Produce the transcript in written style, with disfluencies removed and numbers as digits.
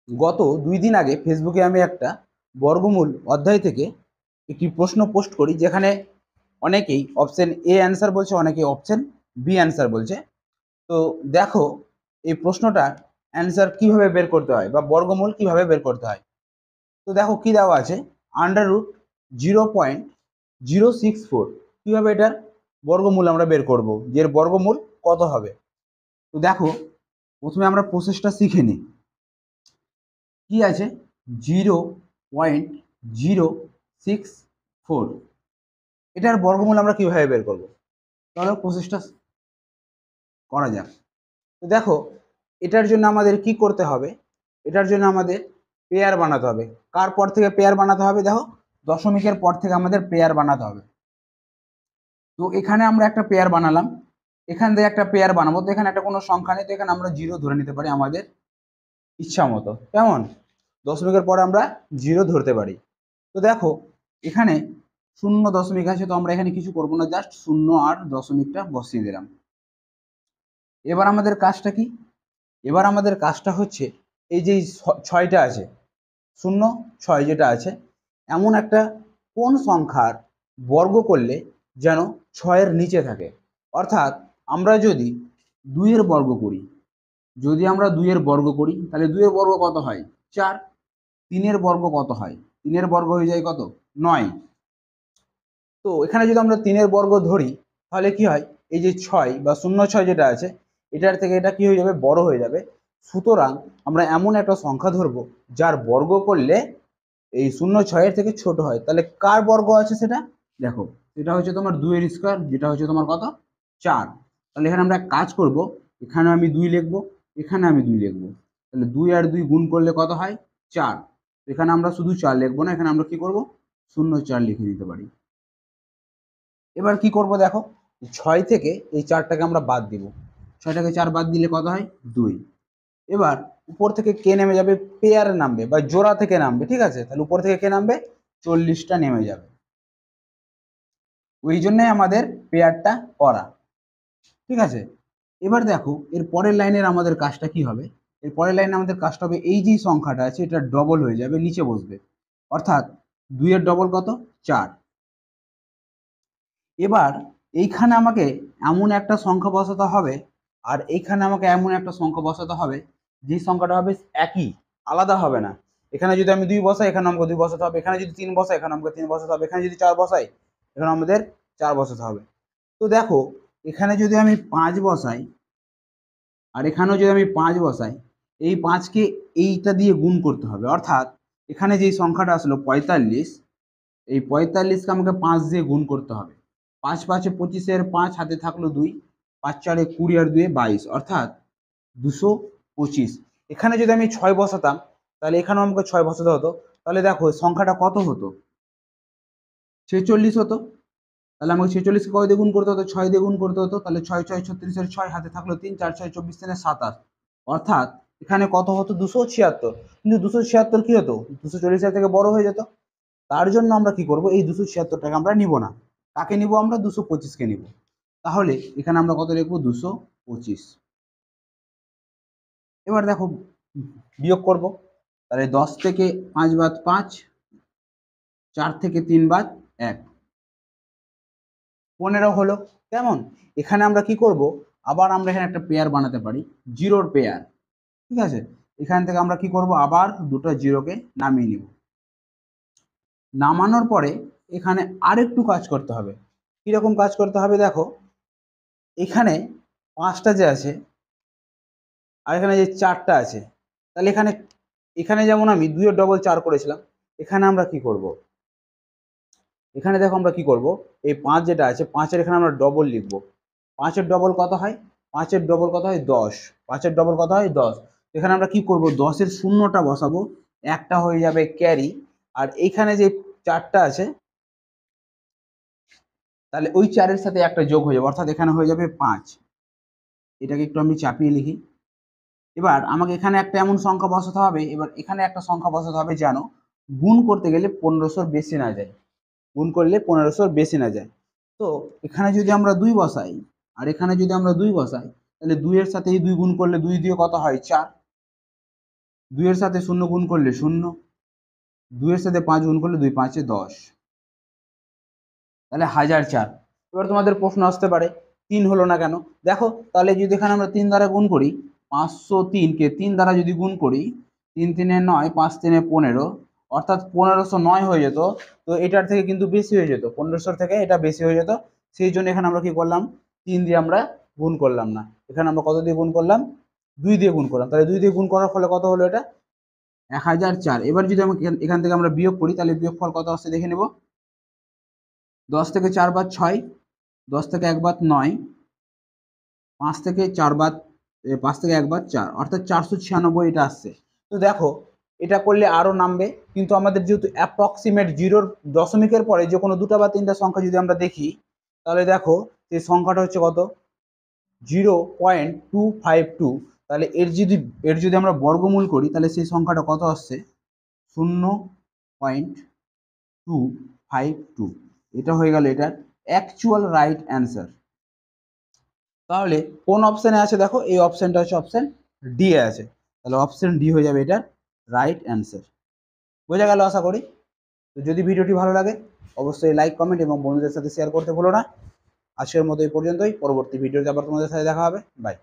গত 2 দিন আগে ফেসবুকে আমি একটা বর্গমূল অধ্যায় থেকে একটি প্রশ্ন পোস্ট করি, যেখানে অনেকেই অপশন এ অ্যান্সার বলছে, অনেকেই অপশন বি অ্যান্সার বলছে। তো দেখো এই প্রশ্নটার অ্যান্সার কিভাবে বের করতে হয় বা বর্গমূল কিভাবে বের করতে হয়। তো দেখো কি দেওয়া আছে, √0.064। কিভাবে এটার বর্গমূল আমরা বের করব, যে এর বর্গমূল কত হবে। তো দেখো প্রথমে আমরা প্রসেসটা শিখে নিই। কি আছে, 0.064, এটার বর্গমূল আমরা কিভাবে বের করব। চলো প্রসেসটা করা যাক। তো দেখো এটার জন্য আমাদের কি করতে হবে, এটার জন্য আমাদের পেয়ার বানাতে হবে। কার পর থেকে পেয়ার বানাতে হবে, দেখো দশমিকের পর থেকে আমাদের পেয়ার বানাতে হবে। তো এখানে আমরা একটা পেয়ার বানালাম, এখান থেকে একটা পেয়ার বানাবো। তো এখানে একটা কোনো সংখ্যা নেই, তো এখানে আমরা জিরো ধরে নিতে পারি আমাদের ইচ্ছা মতো। কেমন, দশমিকের পরে আমরা জিরো ধরতে পারি। তো দেখো এখানে শূন্য দশমিক আছে, তো আমরা এখানে কিছু করবো না, জাস্ট শূন্য আর দশমিকটা বসিয়ে দিলাম। এবার আমাদের কাজটা কি, এবার আমাদের কাজটা হচ্ছে এই যে ছয়টা আছে, 0, 6 যেটা আছে, এমন একটা কোন সংখ্যার বর্গ করলে যেন 6-এর নিচে থাকে। অর্থাৎ আমরা যদি 2-এর বর্গ করি, যদি আমরা 2-এর বর্গ করি তাহলে 2-এর বর্গ কত হয়, 4। 3-এর বর্গ কত হয়, 3-এর বর্গ হয়ে যায় কত, 9। তো এখানে যদি আমরা 3-এর বর্গ ধরি তাহলে কি হয়, এই যে 6 বা 0, 6 যেটা আছে, এটার থেকে এটা কি হয়ে যাবে, বড় হয়ে যাবে। সুতরাং আমরা এমন একটা সংখ্যা ধরবো যার বর্গ করলে এই 0, 6-এর থেকে ছোট হয়। তাহলে কার বর্গ আছে সেটা দেখো, এটা হচ্ছে তোমার 2-এর স্কোয়ার, যেটা হচ্ছে তোমার কত, 4। তাহলে এখানে আমরা কাজ করব, এখানে আমি 2 লিখবো, এখানে আমি 2 লিখবো। তাহলে 2 আর 2 গুণ করলে কত হয়, 4। এখানে আমরা শুধু 4 লিখবো না, এখানে আমরা কি করব, 0, 4 লিখে দিতে পারি। এবার কি করব দেখো, 6 থেকে এই 4টাকে আমরা বাদ দিব। 6টাকে 4 বাদ দিলে কত হয়, 2। এবার উপর থেকে কে নেমে যাবে, পেয়ারে নামবে বা জোড়া থেকে নামবে, ঠিক আছে। তাহলে উপর থেকে কে নামবে, 40টা নেমে যাবে। ওই জন্যই আমাদের পেয়ারটা করা, ঠিক আছে। এবার দেখো এর পরের লাইনের আমাদের কাজটা কি হবে, এর পরের লাইনে আমাদের কাজটা হবে, এই যে সংখ্যাটা আছে এটা ডবল হয়ে যাবে, নিচে বসবে। অর্থাৎ 2-এর ডবল কত, 4। এবার এইখানে আমাকে এমন একটা সংখ্যা বসাতে হবে, আর এইখানে আমাকে এমন একটা সংখ্যা বসাতে হবে যে সংখ্যাটা হবে একই, আলাদা হবে না। এখানে যদি আমি 2 বসাই, এখানে আমাকে 2 বসাতে হবে। এখানে যদি 3 বসাই, এখানে আমাকে 3 বসাতে হবে। এখানে যদি 4 বসাই, এখানে আমাদের 4 বসাতে হবে। তো দেখো এখানে যদি আমি 5 বসাই, আর এখানেও যদি আমি 5 বসাই, এই 5কে এইটা দিয়ে গুণ করতে হবে। অর্থাৎ এখানে যেই সংখ্যাটা আসলো 45, এই 45কে আমাকে 5 দিয়ে গুণ করতে হবে। 5 5-এ 25-এর 5 হাতে থাকলো 2, 5 4-এ 20 আর 2-এ 22, অর্থাৎ 225। এখানে যদি আমি 6 বসাতাম তাহলে এখানেও আমাকে 6 বসাতে হতো। তাহলে দেখো সংখ্যাটা কত হতো, 46 হতো। তাহলে আমাকে 46কে কয় দিয়ে গুণ করতে হতো, 6 দিয়ে গুণ করতে হতো। তাহলে 6 6 36-এর 6 হাতে থাকলো 3, 4 6 24, 3 27। অর্থাৎ এখানে কত হতো, 276। কিন্তু 276 কি হতো, 240-এর থেকে বড় হয়ে যেত। তার জন্য আমরা কি করব, এই 276টাকে আমরা নিব না। কাকে নিব, আমরা 225কে নিব। তাহলে এখানে আমরা কত লিখবো, 225। এবার দেখো বিয়োগ করব। তাহলে 10 থেকে 5 বাদ 5, 4 থেকে 3 বাদ 1, 15 হলো। কেমন, এখানে আমরা কি করব, আবার আমরা এখানে একটা পেয়ার বানাতে পারি, জিরোর পেয়ার, ঠিক আছে। এখান থেকে আমরা কি করব, আবার দুটো জিরোকে নামিয়ে নিব। নামানোর পরে এখানে আরেকটু কাজ করতে হবে। কিরকম কাজ করতে হবে দেখো, এখানে 5টা যে আছে আর এখানে যে 4টা আছে, তাহলে এখানে এখানে যেমন আমি 2-এর ডবল 4 করেছিলাম, এখানে আমরা কি করব, এখানে দেখো আমরা কি করব, এই 5 যেটা আছে 5-এর এখানে আমরা ডবল লিখব। 5-এর ডবল কত হয়, 5-এর ডবল কত হয়, 10। 5-এর ডবল কত হয়, 10। এখানে আমরা কি করব, 10-এর শূন্যটা বসাবো, একটা হয়ে যাবে ক্যারি। আর এইখানে যে 4টা আছে, তাহলে ওই 4-এর সাথে একটা যোগ হয়ে যাবে, অর্থাৎ এখানে হয়ে যাবে 5। এটাকে একটু আমি চাপিয়ে লিখি। এবার আমাকে এখানে একটা এমন সংখ্যা বসাতে হবে, এবার এখানে একটা সংখ্যা বসাতে হবে যেন গুণ করতে গেলে 1500-র বেশি না যায়, গুণ করলে 1500-র বেশি না যায়। তো এখানে যদি আমরা 2 বসাই, আর এখানে যদি আমরা 2 বসাই, তাহলে 2 এর সাথে এই 2 গুণ করলে 2 দিয়ে কত হয়, 4। 2 এর সাথে 0 গুণ করলে 0, 2 এর সাথে 5 গুণ করলে 2 5 10, তাহলে 1004। এবার তোমাদের প্রশ্ন আসতে পারে 3 হলো না কেন? দেখো তাহলে যদি এখানে আমরা 3 দ্বারা গুণ করি, 503 কে 3 দ্বারা যদি গুণ করি, 3 3 9, 5 3 15, অর্থাৎ 1509 হয়ে যেত। তো এটার থেকে কিন্তু বেশি হয়ে যেত, 1500 থেকে এটা বেশি হয়ে যেত। সেই জন্য এখানে আমরা কি করলাম, 3 দিয়ে আমরা গুণ করলাম না, এখানে আমরা কত দিয়ে গুণ করলাম, 2 দিয়ে গুণ করলাম। তাহলে 2 দিয়ে গুণ করার ফলে কত হলো, এটা 1004। এবার যদি আমরা এখান থেকে আমরা বিয়োগ করি, তাহলে বিয়োগফল কত আসছে দেখে নেব। 10 থেকে 4 বাদ 6, 10 থেকে 1 বাদ 9, 5 থেকে 4 বাদ 5 থেকে 1 বাদ 4, অর্থাৎ 496 এটা আসছে। তো দেখো এটা করলে আরো নামবে, কিন্তু আমাদের যেহেতু অ্যাপ্রক্সিমেট জিরোর দশমিকের পরে যে কোনো দুটো বা তিনটা সংখ্যা যদি আমরা দেখি, তাহলে দেখো সেই সংখ্যাটা হচ্ছে কত, 0.252। তাহলে এর যদি আমরা বর্গমূল করি, তাহলে সেই সংখ্যাটা কত আসছে, 0.252। এটা হয়ে গেল এটার অ্যাকচুয়াল রাইট অ্যান্সার। তাহলে কোন অপশানে আছে, দেখো এই অপশানটা হচ্ছে অপশান ডি এ আছে, তাহলে অপশান ডি হয়ে যাবে এটার রাইট অ্যান্সার। বোঝা গেল আশা করি। তো যদি ভিডিওটি ভালো লাগে অবশ্যই লাইক, কমেন্ট এবং বন্ধুদের সাথে শেয়ার করতে ভুলো না। আজকের মতো এই পর্যন্তই, পরবর্তী ভিডিওতে আবার তোমাদের সাথে দেখা হবে। বাই।